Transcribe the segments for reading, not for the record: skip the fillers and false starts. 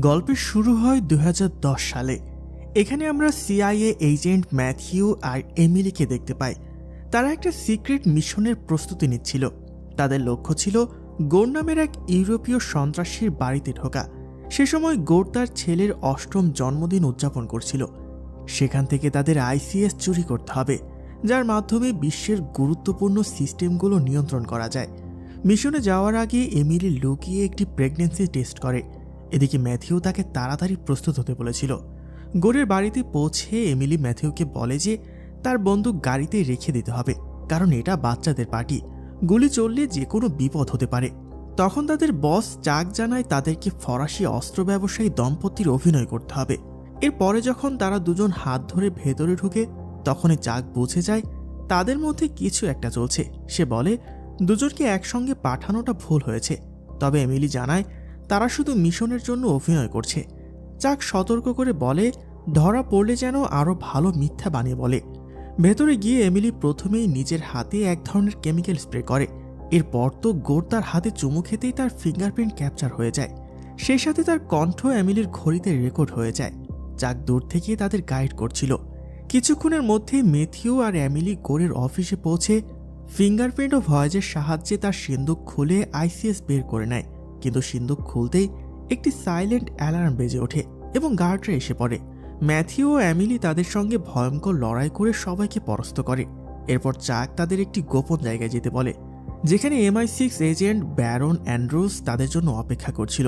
গল্পের শুরু হয় 2010 সালে। এখানে আমরা সিআইএ এজেন্ট ম্যাথিউ আর এমিলিকে দেখতে পাই। তারা একটা সিক্রেট মিশনের প্রস্তুতি নিচ্ছিল। তাদের লক্ষ্য ছিল গোর নামের এক ইউরোপীয় সন্ত্রাসীর বাড়িতে ঢোকা। সে সময় গোর তার ছেলের 8ম জন্মদিন উদযাপন করছিল। সেখান থেকে তাদের আইসিএস চুরি করতে হবে, যার মাধ্যমে বিশ্বের গুরুত্বপূর্ণ সিস্টেমগুলো নিয়ন্ত্রণ করা যায়। মিশনে যাওয়ার আগে এমিলি লুকিয়ে একটি প্রেগন্যান্সি টেস্ট করে। এদিকে ম্যাথিউ তাকে তাড়াতাড়ি প্রস্তুত হতে বলেছিল। গোরের বাড়িতে পৌঁছে এমিলি ম্যাথিউকে বলে যে তার বন্দুক গাড়িতে রেখে দিতে হবে, কারণ এটা বাচ্চাদের পার্টি, গুলি চললে যে কোনো বিপদ হতে পারে। তখন তাদের বস চাক জানায় তাদেরকে ফরাসি অস্ত্র ব্যবসায়ী দম্পতির অভিনয় করতে হবে। এরপরে যখন তারা দুজন হাত ধরে ভেতরে ঢুকে, তখনই চাক বুঝে যায় তাদের মধ্যে কিছু একটা চলছে। সে বলে দুজনকে একসঙ্গে পাঠানোটা ভুল হয়েছে, তবে এমিলি জানায় তারা শুধু মিশনের জন্য অভিনয় করছে। চাক সতর্ক করে বলে ধরা পড়লে যেন আরও ভালো মিথ্যা বানিয়ে বলে। ভেতরে গিয়ে এমিলি প্রথমেই নিজের হাতে এক ধরনের কেমিক্যাল স্প্রে করে। এরপর তো গোর তার হাতে চুমু খেতেই তার ফিঙ্গারপ্রিন্ট ক্যাপচার হয়ে যায়। সেই সাথে তার কণ্ঠ এমিলির ঘড়িতে রেকর্ড হয়ে যায়। চাক দূর থেকে তাদের গাইড করছিল। কিছুক্ষণের মধ্যে ম্যাথিউ আর এমিলি গোরের অফিসে পৌঁছে ফিঙ্গারপ্রিন্ট ও ভয়েসের সাহায্যে তার সিন্দুক খুলে আইসিএস বের করে নেয়। কিন্তু সিন্দুক খুলতেই একটি সাইলেন্ট অ্যালার্ম বেজে ওঠে এবং গার্ডরা এসে পড়ে। ম্যাথিউ ও এমিলি তাদের সঙ্গে ভয়ঙ্কর লড়াই করে সবাইকে পরাস্ত করে। এরপর চাক তাদের একটি গোপন জায়গায় যেতে বলে, যেখানে MI6 এজেন্ট ব্যারন অ্যান্ড্রুস তাদের জন্য অপেক্ষা করছিল।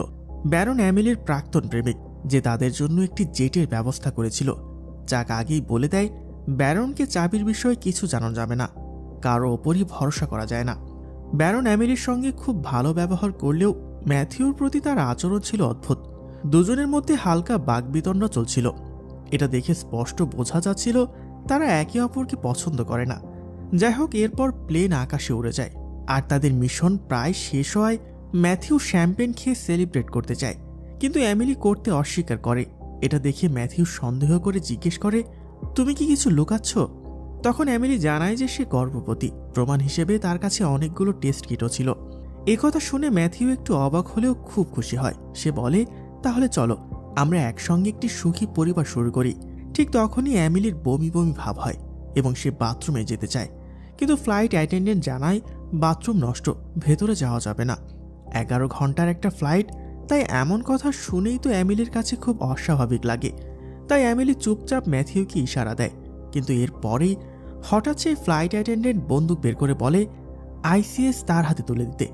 ব্যারন এমিলির প্রাক্তন প্রেমিক, যে তাদের জন্য একটি জেটের ব্যবস্থা করেছিল। চাক আগেই বলে দেয় ব্যারনকে চাবির বিষয়ে কিছু জানানো যাবে না, কারো ওপরই ভরসা করা যায় না। ব্যারন এমিলির সঙ্গে খুব ভালো ব্যবহার করলেও ম্যাথিউর প্রতি তার আচরণ ছিল অদ্ভুত। দুজনের মধ্যে হালকা বাকবিতণ্ডা চলছিল। এটা দেখে স্পষ্ট বোঝা যাচ্ছিল তারা একে অপরকে পছন্দ করে না। যাই হোক, এরপর প্লেন আকাশে উড়ে যায় আর তাদের মিশন প্রায় শেষ হয়। ম্যাথিউ শ্যাম্পেন খেয়ে সেলিব্রেট করতে চায়, কিন্তু এমিলি করতে অস্বীকার করে। এটা দেখে ম্যাথিউ সন্দেহ করে জিজ্ঞেস করে, তুমি কি কিছু লুকাচ্ছ? তখন এমিলি জানায় যে সে গর্ভবতী। প্রমাণ হিসেবে তার কাছে অনেকগুলো টেস্ট কিটও ছিল। কথা শুনে ম্যাথিউ একটু অবাক হলেও খুব খুশি হয়। সে বলে, তাহলে চলো আমরা একসঙ্গে একটি সুখী পরিবার শুরু করি। ঠিক তখনই এমিলির বমি বমি ভাব হয় এবং সে বাথরুমে যেতে চায়, কিন্তু ফ্লাইট অ্যাটেন্ডেন্ট জানায় বাথরুম নষ্ট, ভেতরে যাওয়া যাবে না। 11 ঘন্টার একটা ফ্লাইট, তাই এমন কথা শুনেই তো এমিলির কাছে খুব অস্বাভাবিক লাগে। তাই এমিলি চুপচাপ ম্যাথিউকে ইশারা দেয়, কিন্তু এরপরেই হঠাৎ সেই ফ্লাইট অ্যাটেন্ডেন্ট বন্দুক বের করে বলে আইসিএস তার হাতে তুলে দিতে।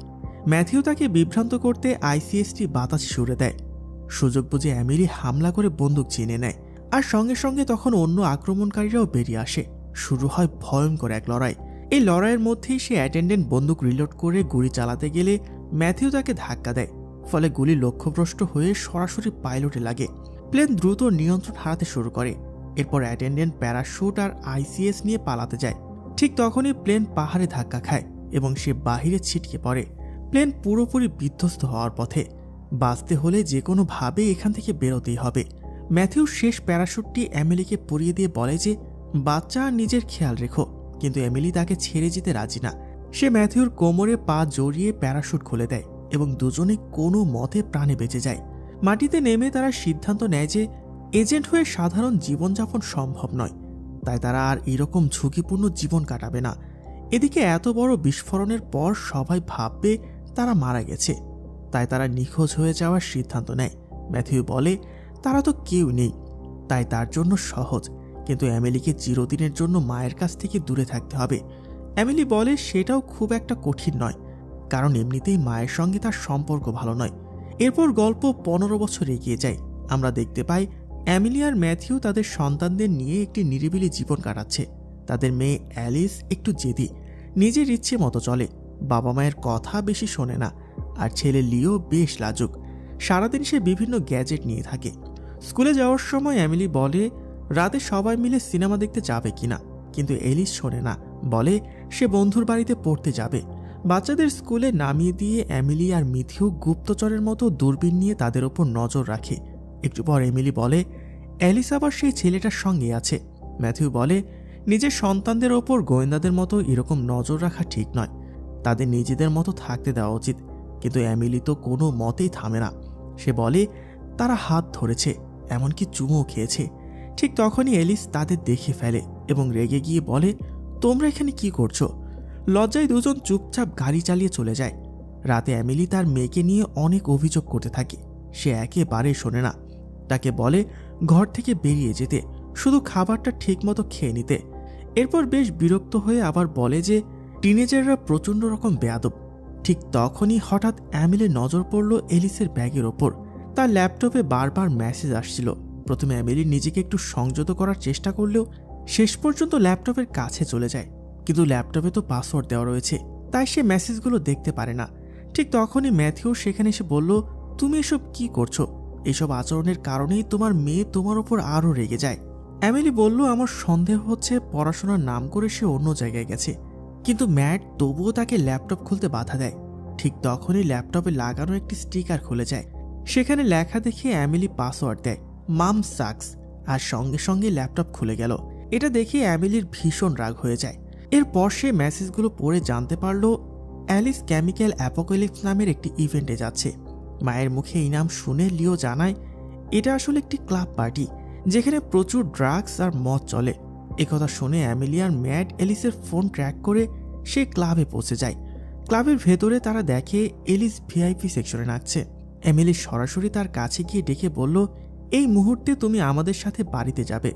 ম্যাথিউ তাকে বিভ্রান্ত করতে আইসিএসটি বাতাসে ছুড়ে দেয়। সুযোগ বুঝে এমিলি হামলা করে বন্দুক চিনে নেয়, আর সঙ্গে সঙ্গে তখন অন্য আক্রমণকারীরাও বেরিয়ে আসে। শুরু হয় ভয়ঙ্কর এক লড়াই। এই লড়াইয়ের মধ্যেই সে অ্যাটেন্ডেন্ট বন্দুক রিলোড করে গুলি চালাতে গেলে ম্যাথিউ তাকে ধাক্কা দেয়, ফলে গুলি লক্ষ্যভ্রষ্ট হয়ে সরাসরি পাইলটে লাগে। প্লেন দ্রুত নিয়ন্ত্রণ হারাতে শুরু করে। এরপর অ্যাটেন্ডেন্ট প্যারাশুট আর আইসিএস নিয়ে পালাতে যায়। ঠিক তখনই প্লেন পাহাড়ে ধাক্কা খায় এবং সে বাহিরে ছিটকে পড়ে। প্লেন পুরোপুরি বিধ্বস্ত হওয়ার পথে। বাঁচতে হলে যে কোনোভাবে এখান থেকে বেরোতেই হবে। ম্যাথিউ শেষ প্যারাশুটটি এমিলিকে পরিয়ে দিয়ে বলে যে বাচ্চা আর নিজের খেয়াল রেখো, কিন্তু এমিলি তাকে ছেড়ে যেতে রাজি না। সে ম্যাথিউর কোমরে পা জড়িয়ে প্যারাশুট খুলে দেয় এবং দুজনে কোনো মতে প্রাণে বেঁচে যায়। মাটিতে নেমে তারা সিদ্ধান্ত নেয় যে এজেন্ট হয়ে সাধারণ জীবনযাপন সম্ভব নয়, তাই তারা আর এরকম ঝুঁকিপূর্ণ জীবন কাটাবে না। এদিকে এত বড় বিস্ফোরণের পর সবাই ভাববে তারা মারা গেছে, তাই তারা নিখোঁজ হয়ে যাওয়ার সিদ্ধান্ত নেয়। ম্যাথিউ বলে তারা তো কেউ নেই, তাই তার জন্য সহজ, কিন্তু এমিলিকে চিরদিনের জন্য মায়ের কাছ থেকে দূরে থাকতে হবে। এমিলি বলে সেটাও খুব একটা কঠিন নয়, কারণ এমনিতেই মায়ের সঙ্গে তার সম্পর্ক ভালো নয়। এরপর গল্প 15 বছর এগিয়ে যায়। আমরা দেখতে পাই এমিলি আর ম্যাথিউ তাদের সন্তানদের নিয়ে একটি নিরিবিলি জীবন কাটাচ্ছে। তাদের মেয়ে অ্যালিস একটু জেদি, নিজের ইচ্ছে মতো চলে, বাবা মায়ের কথা বেশি শোনে না। আর ছেলে লিও বেশ লাজুক, সারাদিন সে বিভিন্ন গ্যাজেট নিয়ে থাকে। স্কুলে যাওয়ার সময় এমিলি বলে রাতে সবাই মিলে সিনেমা দেখতে যাবে কিনা, কিন্তু এলিস শোনে না, বলে সে বন্ধুর বাড়িতে পড়তে যাবে। বাচ্চাদের স্কুলে নামিয়ে দিয়ে এমিলি আর ম্যাথিউ গুপ্তচরের মতো দূরবীন নিয়ে তাদের ওপর নজর রাখে। একটু পর এমিলি বলে অ্যালিস আবার সেই ছেলেটার সঙ্গে আছে। ম্যাথিউ বলে নিজের সন্তানদের ওপর গোয়েন্দাদের মতো এরকম নজর রাখা ঠিক নয়, তাদের নিজেদের মতো থাকতে দেওয়া উচিত। কিন্তু এমিলি তো কোনো মতেই থামে না। সে বলে তারা হাত ধরেছে, এমনকি চুমও খেয়েছে। ঠিক তখনই এলিস তাদের দেখে ফেলে এবং রেগে গিয়ে বলে, তোমরা এখানে কি করছো? লজ্জায় দুজন চুপচাপ গাড়ি চালিয়ে চলে যায়। রাতে এমিলি তার মেয়েকে নিয়ে অনেক অভিযোগ করতে থাকে। সে একেবারে শোনে না। তাকে বলে ঘর থেকে বেরিয়ে যেতে, শুধু খাবারটা ঠিকমতো খেয়ে নিতে। এরপর বেশ বিরক্ত হয়ে আবার বলে যে টিনেজাররা প্রচণ্ড রকম বেয়াদব। ঠিক তখনই হঠাৎ এমিলির নজর পড়ল এলিসের ব্যাগের ওপর। তার ল্যাপটপে বারবার মেসেজ আসছিল। প্রথমে এমিলি নিজেকে একটু সংযত করার চেষ্টা করলেও শেষ পর্যন্ত ল্যাপটপের কাছে চলে যায়। কিন্তু ল্যাপটপে তো পাসওয়ার্ড দেওয়া রয়েছে, তাই সে মেসেজগুলো দেখতে পারে না। ঠিক তখনই ম্যাথিউ সেখানে এসে বলল, তুমি এসব কি করছো? এসব আচরণের কারণেই তোমার মেয়ে তোমার ওপর আরও রেগে যায়। এমিলি বলল, আমার সন্দেহ হচ্ছে পড়াশোনার নাম করে সে অন্য জায়গায় গেছে। কিন্তু ম্যাট তবুও তাকে ল্যাপটপ খুলতে বাধা দেয়। ঠিক তখনই ল্যাপটপে লাগানো একটি স্টিকার খুলে যায়। সেখানে লেখা দেখে এমিলি পাসওয়ার্ড দেয়, মাম সাকস, আর সঙ্গে সঙ্গে ল্যাপটপ খুলে গেল। এটা দেখে এমিলির ভীষণ রাগ হয়ে যায়। এরপর সে মেসেজগুলো পড়ে জানতে পারল অ্যালিস কেমিক্যাল অ্যাপোক্যালিপস নামের একটি ইভেন্টে যাচ্ছে। মায়ের মুখে এই নাম শুনে লিও জানায় এটা আসলে একটি ক্লাব পার্টি, যেখানে প্রচুর ড্রাগস আর মদ চলে। একথা শুনে এমিলি আর ম্যাট এলিসের ফোন ট্র্যাক করে সে ক্লাবে পৌঁছে যায়। ক্লাবের ভেতরে তারা দেখে এলিস ভিআইপি সেকশনে নাচছে। এমিলি সরাসরি তার কাছে গিয়ে ডেকে বলল, এই মুহূর্তে তুমি আমাদের সাথে বাড়িতে যাবে।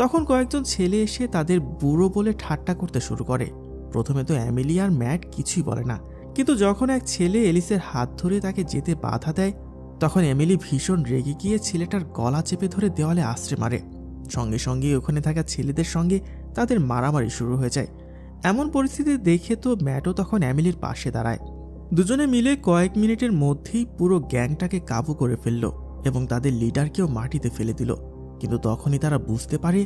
তখন কয়েকজন ছেলে এসে তাদের বুড়ো বলে ঠাট্টা করতে শুরু করে। প্রথমে তো এমিলি আর ম্যাট কিছুই বলে না, কিন্তু যখন এক ছেলে এলিসের হাত ধরে তাকে যেতে বাধা দেয়, তখন এমিলি ভীষণ রেগে গিয়ে ছেলেটার গলা চেপে ধরে দেওয়ালে আশ্রে মারে। সঙ্গে সঙ্গে ওখানে থাকা ছেলেদের সঙ্গে তাদের মারামারি শুরু হয়ে যায়। এমন পরিস্থিতি দেখে তো ম্যাটও তখন এমিলির পাশে দাঁড়ায়। দুজনে মিলে কয়েক মিনিটের মধ্যেই পুরো গ্যাংটাকে কাবু করে ফেলল এবং তাদের লিডারকেও মাটিতে ফেলে দিল। কিন্তু তখনই তারা বুঝতে পারে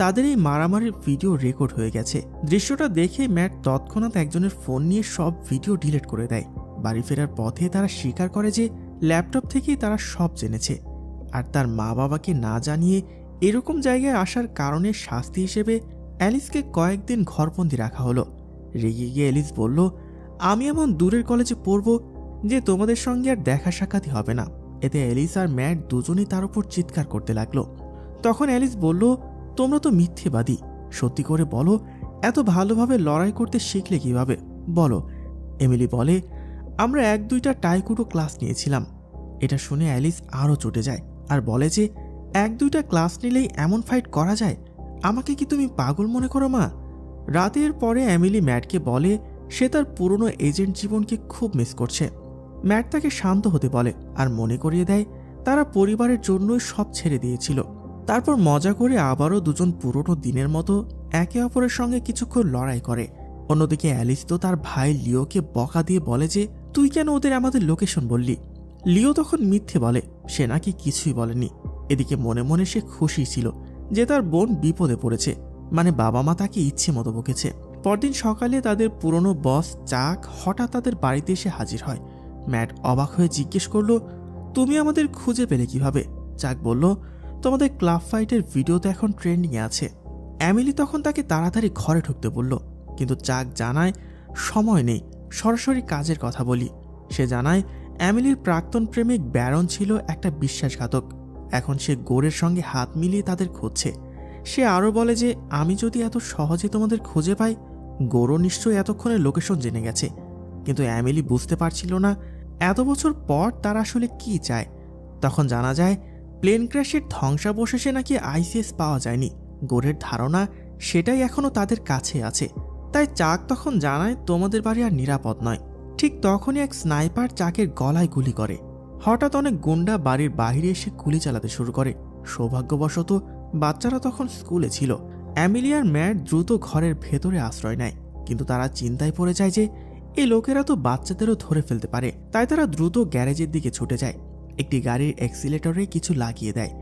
তাদের এই মারামারির ভিডিও রেকর্ড হয়ে গেছে। দৃশ্যটা দেখে ম্যাট তৎক্ষণাৎ একজনের ফোন নিয়ে সব ভিডিও ডিলিট করে দেয়। বাড়ি ফেরার পথে তারা স্বীকার করে যে ল্যাপটপ থেকেই তারা সব জেনেছে। আর তার মা বাবাকে না জানিয়ে এরকম জায়গায় আসার কারণে শাস্তি হিসেবে অ্যালিসকে কয়েকদিন ঘরবন্দি রাখা হলো। রেগে গিয়ে এলিস বলল, আমি এমন দূরের কলেজে পড়ব যে তোমাদের সঙ্গে আর দেখা সাক্ষাৎই হবে না। এতে এলিস আর ম্যাট দুজনেই তার উপর চিৎকার করতে লাগলো। তখন অ্যালিস বলল, তোমরা তো মিথ্যেবাদী, সত্যি করে বলো এত ভালোভাবে লড়াই করতে শিখলে কিভাবে বলো। এমিলি বলে, আমরা 1-2টা টাইকুডো ক্লাস নিয়েছিলাম। এটা শুনে অ্যালিস আরও চটে যায় আর বলে যে 1-2টা ক্লাস নিলেই এমন ফাইট করা যায়? আমাকে কি তুমি পাগল মনে করো মা? রাতের পরে এমিলি ম্যাটকে বলে সে তার পুরনো এজেন্ট জীবনকে খুব মিস করছে। ম্যাট তাকে শান্ত হতে বলে আর মনে করিয়ে দেয় তারা পরিবারের জন্যই সব ছেড়ে দিয়েছিল। তারপর মজা করে আবারও দুজন পুরনো দিনের মতো একে অপরের সঙ্গে কিছুক্ষণ লড়াই করে। অন্যদিকে অ্যালিস তো তার ভাই লিওকে বকা দিয়ে বলে যে তুই কেন ওদের আমাদের লোকেশন বললি? লিও তখন মিথ্যে বলে সে নাকি কিছুই বলেনি। এদিকে মনে মনে সে খুশি ছিল যে তার বোন বিপদে পড়েছে, মানে বাবা মা তাকে ইচ্ছে মতো বকেছে। পরদিন সকালে তাদের পুরনো বস চাক হঠাৎ তাদের বাড়িতে এসে হাজির হয়। ম্যাট অবাক হয়ে জিজ্ঞেস করলো, তুমি আমাদের খুঁজে পেলে কিভাবে? চাক বলল, তোমাদের ক্লাব ফাইটের ভিডিও তো এখন ট্রেন্ডিংয়ে আছে। এমিলি তখন তাকে তাড়াতাড়ি ঘরে ঢুকতে বলল, কিন্তু চাক জানায় সময় নেই, সরাসরি কাজের কথা বলি। সে জানায় এমিলির প্রাক্তন প্রেমিক ব্যারন ছিল একটা বিশ্বাসঘাতক। এখন সে গোরের সঙ্গে হাত মিলিয়ে তাদের খুঁজছে। সে আরও বলে যে আমি যদি এত সহজে তোমাদের খুঁজে পাই, গোরও নিশ্চয়ই এতক্ষণে লোকেশন জেনে গেছে। কিন্তু এমিলি বুঝতে পারছিল না এত বছর পর তারা আসলে কি চায়। তখন জানা যায় প্লেন ক্র্যাশের ধ্বংসাবশেষে নাকি আইসিএস পাওয়া যায়নি। গোরের ধারণা সেটাই এখনও তাদের কাছে আছে। তাই চাক তখন জানায় তোমাদের বাড়ি আর নিরাপদ নয়। ঠিক তখনই এক স্নাইপার চাকের গলায় গুলি করে। হঠাৎ অনেক গুন্ডা বাড়ির বাইরে এসে গুলি চালাতে শুরু করে। সৌভাগ্যবশত বাচ্চারা তখন স্কুলে ছিল। এমিলি আর ম্যাট দ্রুত ঘরের ভেতরে আশ্রয় নেয়, কিন্তু তারা চিন্তায় পড়ে যায় যে এই লোকেরা তো বাচ্চাদেরও ধরে ফেলতে পারে। তাই তারা দ্রুত গ্যারেজের দিকে ছুটে যায়। একটি গাড়ির অ্যাক্সিলেটরে কিছু লাগিয়ে দেয়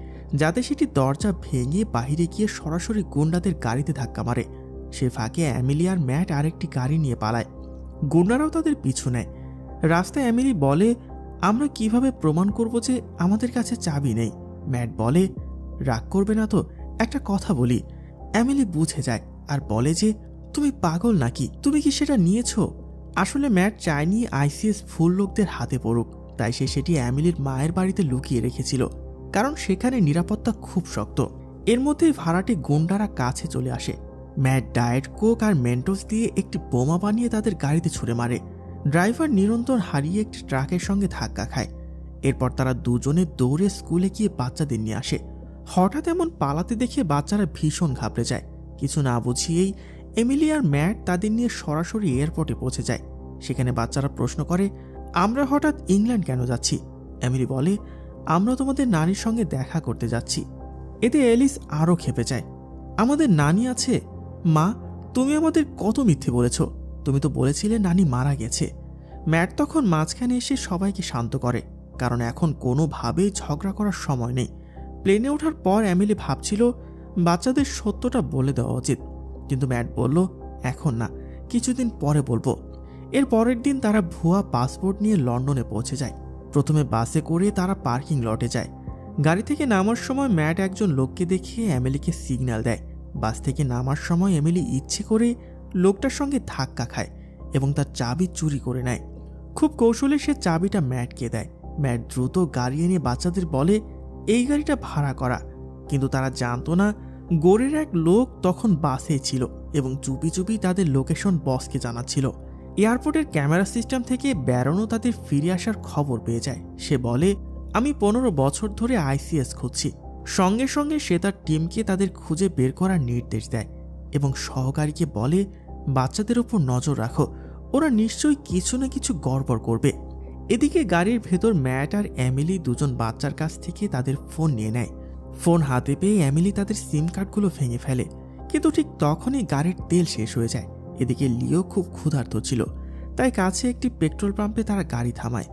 যাতে সেটি দরজা ভেঙে বাহিরে গিয়ে সরাসরি গুন্ডাদের গাড়িতে ধাক্কা মারে। সে ফাঁকে এমিলি আর ম্যাট আরেকটি গাড়ি নিয়ে পালায়। গুন্ডারাও তাদের পিছু নেয়। রাস্তায় এমিলি বলে, আমরা কিভাবে প্রমাণ করব যে আমাদের কাছে চাবি নেই? ম্যাট বলে, রাগ করবে না তো, একটা কথা বলি। এমিলি বুঝে যায় আর বলে যে তুমি পাগল নাকি? তুমি কি সেটা নিয়েছ? আসলে ম্যাট চায়নি আইসিএস ভুল লোকদের হাতে পড়ুক, তাই সে সেটি এমিলির মায়ের বাড়িতে লুকিয়ে রেখেছিল। কারণ সেখানে নিরাপত্তা খুব শক্ত। এর মধ্যেই ভাড়াটে গুন্ডারা কাছে চলে আসে। ম্যাট ডায়েট কোক আর মেন্টোস দিয়ে একটি বোমা বানিয়ে তাদের গাড়িতে ছুড়ে মারে। ড্রাইভার নিরন্তর হারিয়ে একটি ট্রাকের সঙ্গে ধাক্কা খায়। এরপর তারা দুজনে দৌড়ে স্কুলে গিয়ে বাচ্চাদের নিয়ে আসে। হঠাৎ এমন পালাতে দেখে বাচ্চারা ভীষণ ঘাবড়ে যায়। কিছু না বুঝিয়েই এমিলি আর ম্যাট তাদের নিয়ে সরাসরি এয়ারপোর্টে পৌঁছে যায়। সেখানে বাচ্চারা প্রশ্ন করে, আমরা হঠাৎ ইংল্যান্ড কেন যাচ্ছি? এমিলি বলে, আমরা তোমাদের নানির সঙ্গে দেখা করতে যাচ্ছি। এতে এলিস আরও ক্ষেপে যায়। আমাদের নানি আছে? মা, তুমি আমাদের কত মিথ্যে বলেছ। তুমি তো বলেছিলে নানি মারা গেছে। ম্যাট তখন মাঝখানে এসে সবাইকে শান্ত করে, কারণ এখন কোনোভাবেই ঝগড়া করার সময় নেই। প্লেনে ওঠার পর এমিলি ভাবছিল বাচ্চাদের সত্যটা বলে দেওয়া উচিত, কিন্তু ম্যাট বলল, এখন না, কিছুদিন পরে বলবো। এর পরের দিন তারা ভুয়া পাসপোর্ট নিয়ে লন্ডনে পৌঁছে যায়। প্রথমে বাসে করে তারা পার্কিং লটে যায়। গাড়ি থেকে নামার সময় ম্যাট একজন লোককে দেখিয়ে এমিলিকে সিগন্যাল দেয়। বাস থেকে নামার সময় এমিলি ইচ্ছে করে লোকটার সঙ্গে ধাক্কা খায় এবং তার চাবি চুরি করে নেয়। খুব কৌশলে সে চাবিটা ম্যাটকে দেয়। ম্যাট দ্রুত গাড়ি এনে বাচ্চাদের বলে এই গাড়িটা ভাড়া করা, কিন্তু তারা জানতো না গোরের এক লোক তখন বাসে ছিল এবং চুপি চুপি তাদের লোকেশন বসকে জানাচ্ছিল। এয়ারপোর্টের ক্যামেরা সিস্টেম থেকে ব্যারনও তাদের ফিরে আসার খবর পেয়ে যায়। সে বলে, আমি 15 বছর ধরে আইসিএস খুঁজছি। সঙ্গে সঙ্গে সে তার টিমকে তাদের খুঁজে বের করার নির্দেশ দেয় এবং সহকারীকে বলে, বাচ্চাদের উপর নজর রাখো, ওরা নিশ্চয়ই কিছু না কিছু গড়বড় করবে। এদিকে গাড়ির ভেতর ম্যাট আর এমিলি দুজন বাচ্চার কাছ থেকে তাদের ফোন নিয়ে নেয়। ফোন হাতে পেয়ে এমিলি তাদের সিম কার্ডগুলো ভেঙে ফেলে, কিন্তু ঠিক তখনই গাড়ির তেল শেষ হয়ে যায়। এদিকে লিও খুব ক্ষুধার্ত ছিল, তাই কাছে একটি পেট্রোল পাম্পে তারা গাড়ি থামায়।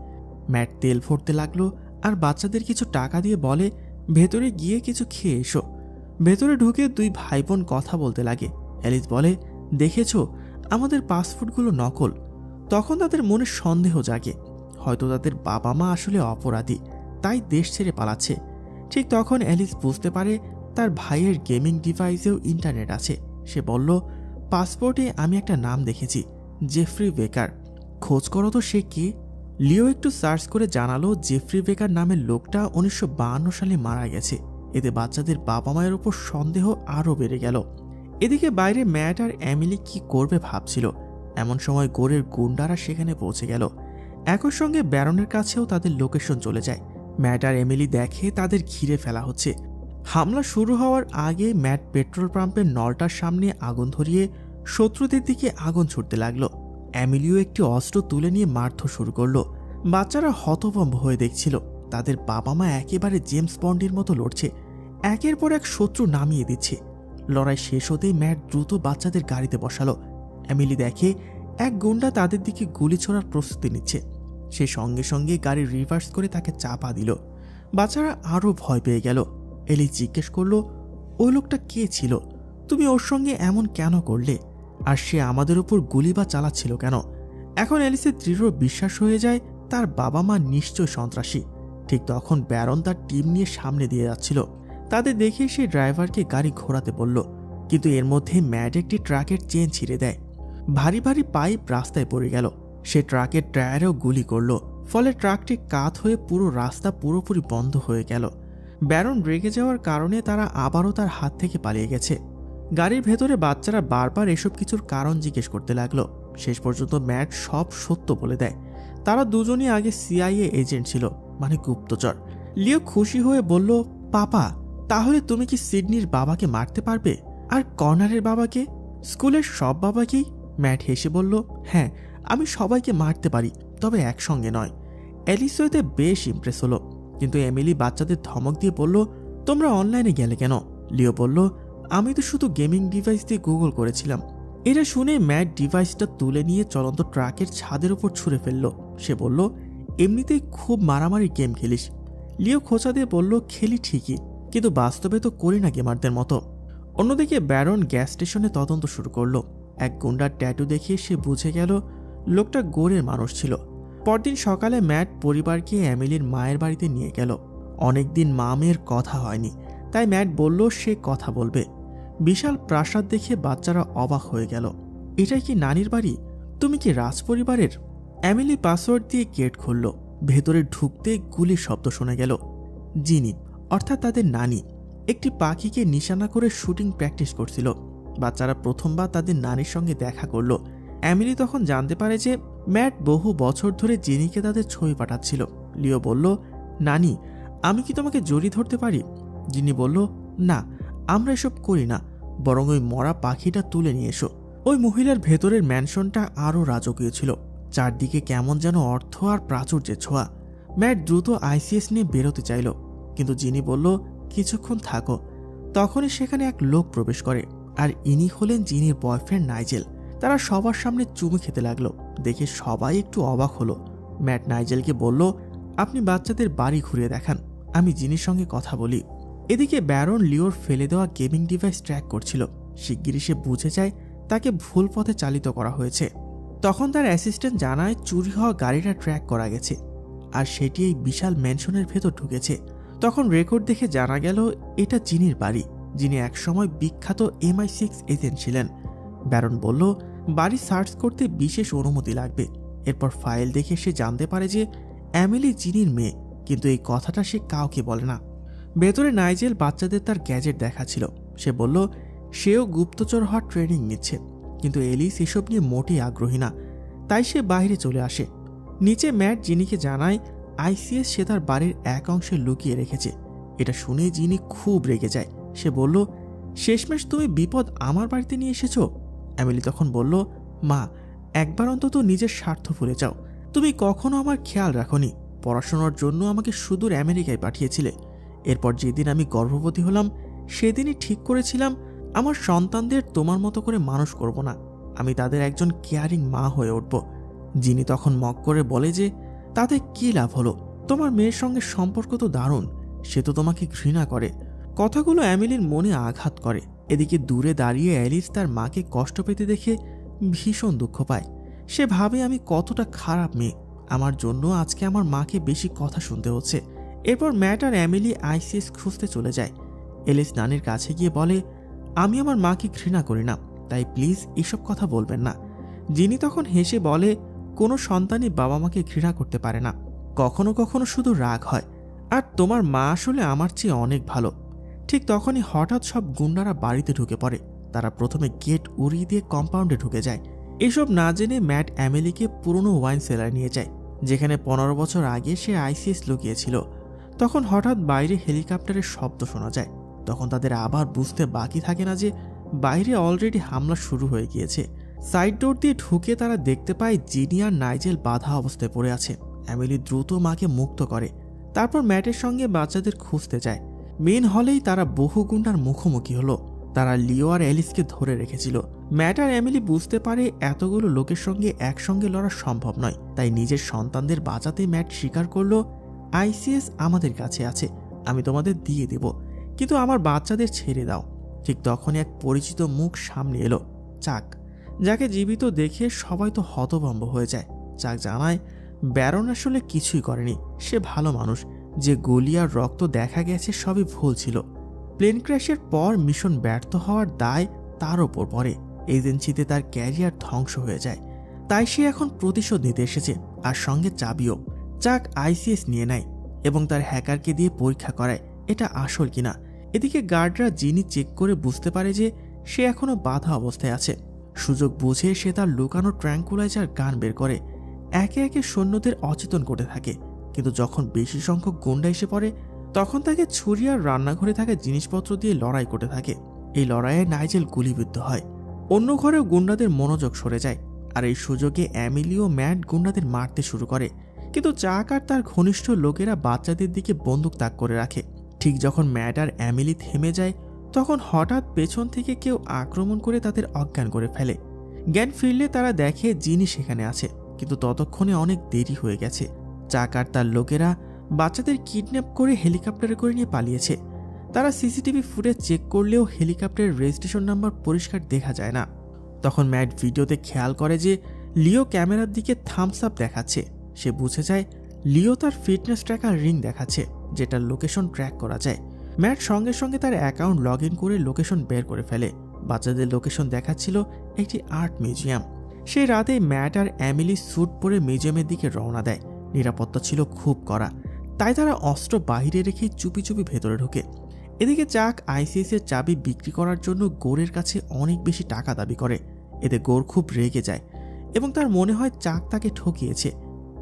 ম্যাট তেল ভরতে লাগলো আর বাচ্চাদের কিছু টাকা দিয়ে বলে, ভেতরে গিয়ে কিছু খেয়ে এসো। ভেতরে ঢুকে দুই ভাই বোন কথা বলতে লাগে। অ্যালিস বলে, দেখেছো, আমাদের পাসপোর্টগুলো নকল। তখন তাদের মনে সন্দেহ জাগে, হয়তো তাদের বাবা মা আসলে অপরাধী, তাই দেশ ছেড়ে পালাচ্ছে। ঠিক তখন অ্যালিস বুঝতে পারে তার ভাইয়ের গেমিং ডিভাইসেও ইন্টারনেট আছে। সে বলল, পাসপোর্টে আমি একটা নাম দেখেছি, জেফ্রি বেকার। খোঁজ করো তো সে কে। লিও একটু সার্চ করে জানালো জেফ্রি বেকার নামের লোকটা 1952 সালে মারা গেছে। এতে বাচ্চাদের বাবা মায়ের উপর সন্দেহ আরও বেড়ে গেল। এদিকে বাইরে ম্যাট আর এমিলি কি করবে ভাবছিল। এমন সময় গোরের গুন্ডারা সেখানে পৌঁছে গেল। একই সঙ্গে ব্যারনের কাছেও তাদের লোকেশন চলে যায়। ম্যাট আর এমিলি দেখে তাদের ঘিরে ফেলা হচ্ছে। হামলা শুরু হওয়ার আগে ম্যাট পেট্রোল পাম্পের নলটার সামনে আগুন ধরিয়ে শত্রুদের দিকে আগুন ছুটতে লাগলো। এমিলিও একটি অস্ত্র তুলে নিয়ে মারধর শুরু করলো। বাচ্চারা হতভম্ব হয়ে দেখছিল তাদের বাবা মা একেবারে জেমস বন্ডের মতো লড়ছে, একের পর এক শত্রু নামিয়ে দিচ্ছে। লড়াই শেষ হতেই ম্যাট দ্রুত বাচ্চাদের গাড়িতে বসালো। এমিলি দেখে এক গুন্ডা তাদের দিকে গুলি ছোড়ার প্রস্তুতি নিচ্ছে। সে সঙ্গে সঙ্গে গাড়ি রিভার্স করে তাকে চাপা দিল। বাচ্চারা আরও ভয় পেয়ে গেল। এলি জিজ্ঞেস করলো, ওই লোকটা কে ছিল? তুমি ওর সঙ্গে এমন কেন করলে? আর সে আমাদের উপর গুলি বা চালাচ্ছিল কেন? এখন এলিসের দৃঢ় বিশ্বাস হয়ে যায় তার বাবা মা নিশ্চয় সন্ত্রাসী। ঠিক তখন ব্যারন তার টিম নিয়ে সামনে দিয়ে যাচ্ছিল। তাদের দেখে সে ড্রাইভারকে গাড়ি ঘোরাতে বলল, কিন্তু এর মধ্যে ম্যাট একটি ট্রাকের চেন ছিঁড়ে দেয়। ভারী ভারী পাইপ রাস্তায় পড়ে গেল। সে ট্রাকের টায়ারেও গুলি করল, ফলে ট্রাকটি কাত হয়ে পুরো রাস্তা পুরোপুরি বন্ধ হয়ে গেল। ব্যারন রেগে যাওয়ার কারণে তারা আবারও তার হাত থেকে পালিয়ে গেছে। গাড়ির ভেতরে বাচ্চারা বারবার এসব কিছুর কারণ জিজ্ঞেস করতে লাগলো। শেষ পর্যন্ত ম্যাট সব সত্য বলে দেয়। তারা দুজনই আগে সিআইএ এজেন্ট ছিল, মানে গুপ্তচর। লিও খুশি হয়ে বলল, পাপা, তাহলে তুমি কি সিডনির বাবাকে মারতে পারবে? আর কর্নারের বাবাকে? স্কুলের সব বাবাকেই? ম্যাট হেসে বলল, হ্যাঁ, আমি সবাইকে মারতে পারি, তবে একসঙ্গে নয়। অ্যালিসও এতে বেশ ইমপ্রেস হলো, কিন্তু এমিলি বাচ্চাদের ধমক দিয়ে বলল, তোমরা অনলাইনে গেলে কেন? লিও বলল, আমি তো শুধু গেমিং ডিভাইস দিয়ে গুগল করেছিলাম। এটা শুনে ম্যাট ডিভাইসটা তুলে নিয়ে চলন্ত ট্রাকের ছাদের উপর ছুঁড়ে ফেলল। সে বলল, এমনিতেই খুব মারামারি গেম খেলিস। লিও খোঁচা দিয়ে বলল, খেলি ঠিকই, কিন্তু বাস্তবে তো করি না গেমারদের মতো। অন্যদিকে ব্যারন গ্যাস স্টেশনে তদন্ত শুরু করলো। এক গুন্ডার ট্যাটু দেখে সে বুঝে গেল লোকটা গোরের মানুষ ছিল। পরদিন সকালে ম্যাট পরিবারকে এমিলির মায়ের বাড়িতে নিয়ে গেল। অনেকদিন মা মেয়ের কথা হয়নি, তাই ম্যাট বলল সে কথা বলবে। বিশাল প্রাসাদ দেখে বাচ্চারা অবাক হয়ে গেল। এটাই কি নানির বাড়ি? তুমি কি রাজপরিবারের? এমিলি পাসওয়ার্ড দিয়ে গেট খুলল। ভেতরে ঢুকতে গুলির শব্দ শোনা গেল। জিনি, অর্থাৎ তাদের নানি, একটি পাখিকে নিশানা করে শুটিং প্র্যাকটিস করছিল। বাচ্চারা প্রথমবার তাদের নানির সঙ্গে দেখা করলো। এমিলি তখন জানতে পারে যে ম্যাট বহু বছর ধরে জিনিকে তাদের ছবি পাঠাচ্ছিল। লিও বলল, নানি, আমি কি তোমাকে জড়িয়ে ধরতে পারি? জিনি বলল, না, আমরা এসব করি না, বরং ওই মরা পাখিটা তুলে নিয়ে এসো। ওই মহিলার ভেতরের ম্যানশনটা আরও রাজকীয় ছিল, চারদিকে কেমন যেন অর্থ আর প্রাচুর্যের ছোঁয়া। ম্যাট দ্রুত আইসিএস নিয়ে বেরোতে চাইল, কিন্তু জিনি বলল, কিছুক্ষণ থাকো। তখনই সেখানে এক লোক প্রবেশ করে, আর ইনি হলেন জিনির বয়ফ্রেন্ড নাইজেল। তারা সবার সামনে চুমু খেতে লাগলো। দেখে সবাই একটু অবাক হলো। ম্যাট নাইজেলকে বলল, আপনি বাচ্চাদের বাড়ি ঘুরিয়ে দেখান, আমি জিনির সঙ্গে কথা বলি। এদিকে ব্যারন লিওর ফেলে দেওয়া গেমিং ডিভাইস ট্র্যাক করছিল। শিগগিরই সে বুঝে যায় তাকে ভুল পথে চালিত করা হয়েছে। তখন তার অ্যাসিস্ট্যান্ট জানায় চুরি হওয়া গাড়িটা ট্র্যাক করা গেছে, আর সেটি এই বিশাল ম্যানশনের ভেতর ঢুকেছে। তখন রেকর্ড দেখে জানা গেল এটা জিনির বাড়ি, যিনি একসময় বিখ্যাত MI6 এজেন্ট ছিলেন। ব্যারন বলল, বাড়ি সার্চ করতে বিশেষ অনুমতি লাগবে। এরপর ফাইল দেখে সে জানতে পারে যে এমিলি জিনির মেয়ে, কিন্তু এই কথাটা সে কাউকে বলে না। ভেতরে নাইজেল বাচ্চাদের তার গ্যাজেট দেখাচ্ছিল। সে বলল সেও গুপ্তচর হওয়ার ট্রেনিং নিচ্ছে, কিন্তু এলিস এসব নিয়ে মোটেই আগ্রহী না, তাই সে বাইরে চলে আসে। নিচে ম্যাট জিনিকে জানায় আইসিএস সে তার বাড়ির এক অংশে লুকিয়ে রেখেছে। এটা শুনে জিনি খুব রেগে যায়। সে বলল, শেষমেশ তুমি বিপদ আমার বাড়িতে নিয়ে এসেছো। এমিলি তখন বলল, মা, একবার অন্তত নিজের স্বার্থ ভুলে যাও। তুমি কখনো আমার খেয়াল রাখোনি, পড়াশোনার জন্য আমাকে সুদূর আমেরিকায় পাঠিয়েছিলে। এরপর যেদিন আমি গর্ভবতী হলাম সেদিনই ঠিক করেছিলাম আমার সন্তানদের তোমার মতো করে মানুষ করব না, আমি তাদের একজন কেয়ারিং মা হয়ে উঠব। জিনি তখন মক করে বলে যে তাতে কি লাভ হলো, তোমার মেয়ের সঙ্গে সম্পর্ক তো দারুণ, সে তো তোমাকে ঘৃণা করে। কথাগুলো এমিলির মনে আঘাত করে। এদিকে দূরে দাঁড়িয়ে অ্যালিস তার মাকে কষ্ট পেতে দেখে ভীষণ দুঃখ পায়। সে ভাবে আমি কতটা খারাপ মেয়ে, আমার জন্য আজকে আমার মাকে বেশি কথা শুনতে হচ্ছে। এরপর ম্যাট আর এমিলি আইসিএস খুঁজতে চলে যায়। এলিস নানির কাছে গিয়ে বলে, আমি আমার মাকে ঘৃণা করি না, তাই প্লিজ এসব কথা বলবেন না। যিনি তখন হেসে বলে, কোনো সন্তানই বাবা মাকে ঘৃণা করতে পারে না, কখনো কখনো শুধু রাগ হয়, আর তোমার মা আসলে আমার চেয়ে অনেক ভালো। ঠিক তখনই হঠাৎ সব গুন্ডারা বাড়িতে ঢুকে পড়ে। তারা প্রথমে গেট উড়িয়ে দিয়ে কম্পাউন্ডে ঢুকে যায়। এসব না জেনে ম্যাট এমিলিকে পুরনো ওয়াইন সেলার নিয়ে যায়, যেখানে 15 বছর আগে সে আইসিএস লুকিয়েছিল। তখন হঠাৎ বাইরে হেলিকপ্টারের শব্দ শোনা যায়। তখন তাদের আবার বুঝতে বাকি থাকে না যে বাইরে অলরেডি হামলা শুরু হয়ে গিয়েছে। সাইড ডোর দিয়ে ঢুকে তারা দেখতে পায় জিনি আর নাইজেল বাধা অবস্থায় পড়ে আছে। এমিলি দ্রুত মাকে মুক্ত করে, তারপর ম্যাটের সঙ্গে বাচ্চাদের খুঁজতে যায়। মেন হলেই তারা বহু গুন্ডার মুখোমুখি হলো। তারা লিও আর অ্যালিসকে ধরে রেখেছিল। ম্যাট আর এমিলি বুঝতে পারে এতগুলো লোকের সঙ্গে একসঙ্গে লড়া সম্ভব নয়, তাই নিজের সন্তানদের বাঁচাতে ম্যাট স্বীকার করল, আইসিএস আমাদের কাছে আছে, আমি তোমাদের দিয়ে দেব, কিন্তু আমার বাচ্চাদের ছেড়ে দাও। ঠিক তখনই এক পরিচিত মুখ সামনে এলো, চাক, যাকে জীবিত দেখে সবাই তো হতভম্ব হয়ে যায়। চাক জানায় ব্যারন আসলে কিছুই করেনি, সে ভালো মানুষ, যে গুলি আর রক্ত দেখা গেছে সবই ভুল ছিল। প্লেন ক্র্যাশের পর মিশন ব্যর্থ হওয়ার দায় তার ওপর পড়ে। এজেন্সিতে তার ক্যারিয়ার ধ্বংস হয়ে যায়, তাই সে এখন প্রতিশোধ নিতে এসেছে, আর সঙ্গে চাবিও। চাক আইসিএস নিয়ে নেয় এবং তার হ্যাকারকে দিয়ে পরীক্ষা করায় এটা আসল কিনা। এদিকে গার্ডরা জিনি চেক করে বুঝতে পারে যে সে এখনো বাধা অবস্থায় আছে। সুযোগ বুঝে সে তার লুকানো ট্র্যাঙ্কুলাইজার গান বের করে একে একে সৈন্যদের অচেতন করতে থাকে। কিন্তু যখন বেশি সংখ্যক গুন্ডা এসে পড়ে তখন তাকে ছুরি আর রান্নাঘরে থাকা জিনিসপত্র দিয়ে লড়াই করতে থাকে। এই লড়াইয়ে নাইজেল গুলিবিদ্ধ হয়। অন্য ঘরেও গুন্ডাদের মনোযোগ সরে যায়, আর এই সুযোগে এমিলি ও ম্যাট গুন্ডাদের মারতে শুরু করে। কিন্তু চাক আর তার ঘনিষ্ঠ লোকেরা বাচ্চাদের দিকে বন্দুক তাক করে রাখে। ঠিক যখন ম্যাট আর এমিলি থেমে যায় তখন হঠাৎ পেছন থেকে কেউ আক্রমণ করে তাদের অজ্ঞান করে ফেলে। জ্ঞান ফিরলে তারা দেখে জিনি সেখানে আছে, কিন্তু ততক্ষণে অনেক দেরি হয়ে গেছে। চাক আর তার লোকেরা বাচ্চাদের কিডন্যাপ করে হেলিকপ্টারে করে নিয়ে পালিয়েছে। তারা সিসিটিভি ফুটেজ চেক করলেও হেলিকপ্টারের রেজিস্ট্রেশন নাম্বার পরিষ্কার দেখা যায় না। তখন ম্যাট ভিডিওতে খেয়াল করে যে লিও ক্যামেরার দিকে থামস আপ দেখাচ্ছে। সে বুঝে যায় লিও তার ফিটনেস ট্র্যাকার রিং দেখাচ্ছে, যেটার লোকেশন ট্র্যাক করা যায়। ম্যাট সঙ্গে সঙ্গে তার অ্যাকাউন্ট লগ ইন করে লোকেশন বের করে ফেলে। বাচ্চাদের লোকেশন দেখাচ্ছিল একটি আর্ট মিউজিয়াম। সেই রাতে ম্যাট আর এমিলি স্যুট পরে মিউজিয়ামের দিকে রওনা দেয়। নিরাপত্তা ছিল খুব কড়া, তাই তারা অস্ত্র বাইরে রেখে চুপি চুপি ভেতরে ঢোকে। এদিকে চাক আইসিএস এর চাবি বিক্রি করার জন্য গোরের কাছে অনেক বেশি টাকা দাবি করে। এতে গোর খুব রেগে যায় এবং তার মনে হয় চাক তাকে ঠকিয়েছে।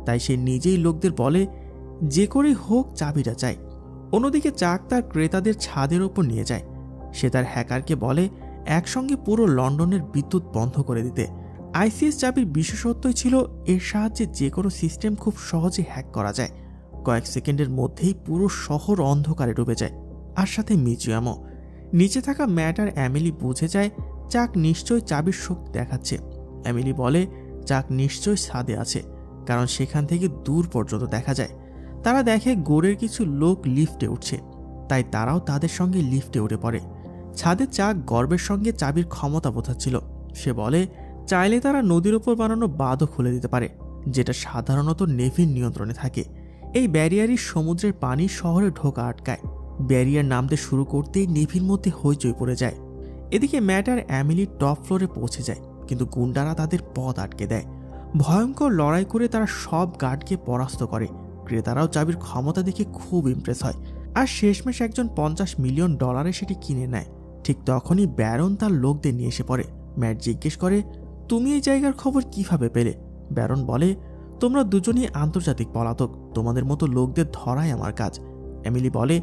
তাই সে নিজেই লোকদের বলে যে করেই হোক চাবিটা চায়। অন্যদিকে চাক তার ক্রেতাদের ছাদের ওপর নিয়ে যায়। সে তার হ্যাকারকে বলে একসঙ্গে পুরো লন্ডনের বিদ্যুৎ বন্ধ করে দিতে। আইসিএস চাবির বিশেষত্বই ছিল এর সাহায্যে যে কোনো সিস্টেম খুব সহজে হ্যাক করা যায়। কয়েক সেকেন্ডের মধ্যেই পুরো শহর অন্ধকারে ডুবে যায়, আর সাথে মিউজিয়ামও। নিচে থাকা ম্যাট আর অ্যামিলি বুঝে যায় চাক নিশ্চয়ই চাবির শক্তি দেখাচ্ছে। অ্যামিলি বলে চাক নিশ্চয়ই ছাদে আছে, কারণ সেখান থেকে দূর পর্যন্ত দেখা যায়। তারা দেখে গোরের কিছু লোক লিফটে উঠছে, তাই তারাও তাদের সঙ্গে লিফটে উঠে পড়ে। ছাদে চাক গর্বের সঙ্গে চাবির ক্ষমতা বোঝাচ্ছিল। সে বলে চাইলে তারা নদীর ওপর বানানো বাঁধও খুলে দিতে পারে, যেটা সাধারণত নেভির নিয়ন্ত্রণে থাকে। এই ব্যারিয়ারই সমুদ্রের পানি শহরে ঢোকা আটকায়। ব্যারিয়ার নামতে শুরু করতেই নেভির মধ্যে হইচই পড়ে যায়। এদিকে ম্যাট আর অ্যামিলি টপ ফ্লোরে পৌঁছে যায়, কিন্তু গুন্ডারা তাদের পথ আটকে দেয়। ভয়ঙ্কর লড়াই করে তারা সব গার্ডকে পরাস্ত করে। ক্রেতারাও চাবির ক্ষমতা দেখে খুব ইমপ্রেস হয়, আর শেষমেশ একজন $50 মিলিয়ন সেটি কিনে নেয়। ঠিক তখনই ব্যারন তার লোকদের নিয়ে এসে পড়ে। ম্যাট জিজ্ঞেস করে তুমি এই জায়গার খবর কিভাবে পেলে? ব্যারন বলে তোমরা দুজনই আন্তর্জাতিক পলাতক, তোমাদের মতো লোকদের ধরাই আমার কাজ। এমিলি বলে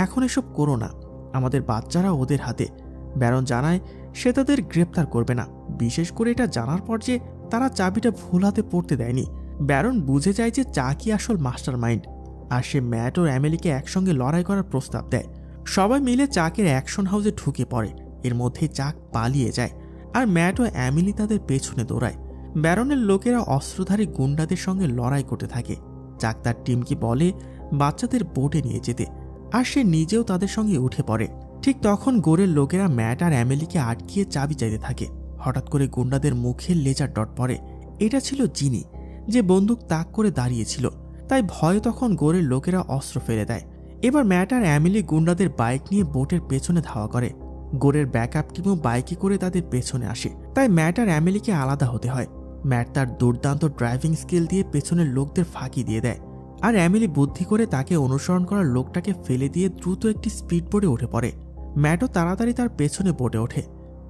এখন এসব করো না, আমাদের বাচ্চারা ওদের হাতে। ব্যারন জানায় সে তাদের গ্রেপ্তার করবে না, বিশেষ করে এটা জানার পর যে তারা চাবিটা ভুল হাতে পড়তে দেয়নি। ব্যারন বুঝে যায় যে চাকি আসল মাস্টার মাইন্ড, আর সে ম্যাট ও অ্যামিলিকে একসঙ্গে লড়াই করার প্রস্তাব দেয়। সবাই মিলে চাকের অ্যাকশন হাউসে ঢুকে পড়ে। এর মধ্যেই চাক পালিয়ে যায়, আর ম্যাট ও অ্যামিলি তাদের পেছনে দৌড়ায়। ব্যারনের লোকেরা অস্ত্রধারী গুন্ডাদের সঙ্গে লড়াই করতে থাকে। চাক তার টিমকে বলে বাচ্চাদের বোটে নিয়ে যেতে, আর সে নিজেও তাদের সঙ্গে উঠে পড়ে। ঠিক তখন গোরের লোকেরা ম্যাট আর অ্যামিলিকে আটকিয়ে চাবি চাইতে থাকে। হঠাৎ করে গুন্ডাদের মুখে লেজার ডট পড়ে। এটা ছিল জিনি, যে বন্দুক তাক করে দাঁড়িয়েছিল। তাই ভয়ে তখন গোরের লোকেরা অস্ত্র ফেলে দেয়। এবার ম্যাট আর অ্যামিলি গুন্ডাদের বাইক নিয়ে বোটের পেছনে ধাওয়া করে। গোরের ব্যাকআপ টিমও বাইকে করে তাদের পেছনে আসে, তাই ম্যাট আর অ্যামিলিকে আলাদা হতে হয়। ম্যাট তার দুর্দান্ত ড্রাইভিং স্কিল দিয়ে পেছনের লোকদের ফাঁকি দিয়ে দেয়, আর অ্যামিলি বুদ্ধি করে তাকে অনুসরণ করার লোকটাকে ফেলে দিয়ে দ্রুত একটি স্পিড বোটে উঠে পড়ে। ম্যাটও তাড়াতাড়ি তার পেছনে বোটে ওঠে।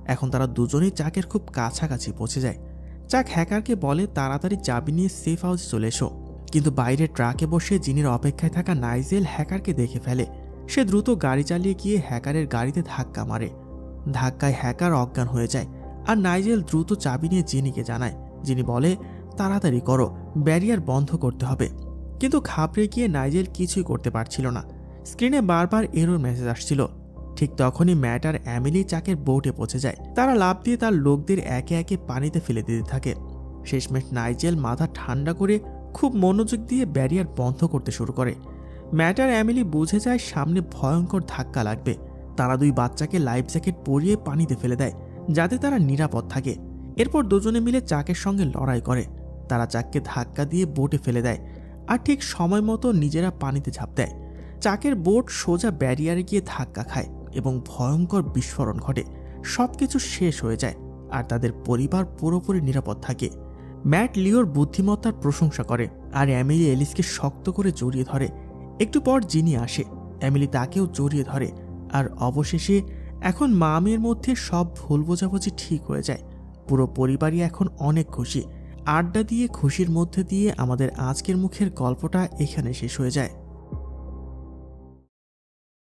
এখন তারা দুজনেই চাকের খুব কাছাকাছি পৌঁছে যায়। চাক হ্যাকারকে বলে তাড়াতাড়ি চাবি নিয়ে সেফ হাউসে চলে এসো, কিন্তু বাইরে ট্রাকে বসে জিনির অপেক্ষায় থাকা নাইজেল হ্যাকারকে দেখে ফেলে। সে দ্রুত গাড়ি চালিয়ে গিয়ে হ্যাকারের গাড়িতে ধাক্কা মারে। ধাক্কায় হ্যাকার অজ্ঞান হয়ে যায়, আর নাইজেল দ্রুত চাবি নিয়ে জিনিকে জানায়। যিনি বলে তাড়াতাড়ি করো, ব্যারিয়ার বন্ধ করতে হবে। কিন্তু ঘাবড়ে গিয়ে নাইজেল কিছুই করতে পারছিল না। স্ক্রিনে বারবার এরর মেসেজ আসছিল। ঠিক তখনই ম্যাট আর অ্যামিলি চাকের বোটে পৌঁছে যায়। তারা লাফ দিয়ে তার লোকদের একে একে পানিতে ফেলে দিতে থাকে। শেষমেশ নাইজেল মাথা ঠান্ডা করে খুব মনোযোগ দিয়ে ব্যারিয়ার বন্ধ করতে শুরু করে। ম্যাট আর অ্যামিলি বুঝে যায় সামনে ভয়ঙ্কর ধাক্কা লাগবে। তারা দুই বাচ্চাকে লাইফ জ্যাকেট পরিয়ে পানিতে ফেলে দেয়, যাতে তারা নিরাপদ থাকে। এরপর দুজনে মিলে চাকের সঙ্গে লড়াই করে। তারা চাককে ধাক্কা দিয়ে বোটে ফেলে দেয়, আর ঠিক সময় মতো নিজেরা পানিতে ঝাঁপ দেয়। চাকের বোট সোজা ব্যারিয়ারে গিয়ে ধাক্কা খায় এবং ভয়ঙ্কর বিস্ফোরণ ঘটে। সবকিছু শেষ হয়ে যায়, আর তাদের পরিবার পুরোপুরি নিরাপদ থাকে। ম্যাট লিওর বুদ্ধিমত্তার প্রশংসা করে, আর অ্যামিলি এলিসকে শক্ত করে জড়িয়ে ধরে। একটু পর জিনি আসে, অ্যামিলি তাকেও জড়িয়ে ধরে, আর অবশেষে এখন মা মেয়ের মধ্যে সব ভুল বোঝাবুঝি ঠিক হয়ে যায়। পুরো পরিবারই এখন অনেক খুশি। আড্ডা দিয়ে খুশির মধ্যে দিয়ে আমাদের আজকের মুখের গল্পটা এখানে শেষ হয়ে যায়।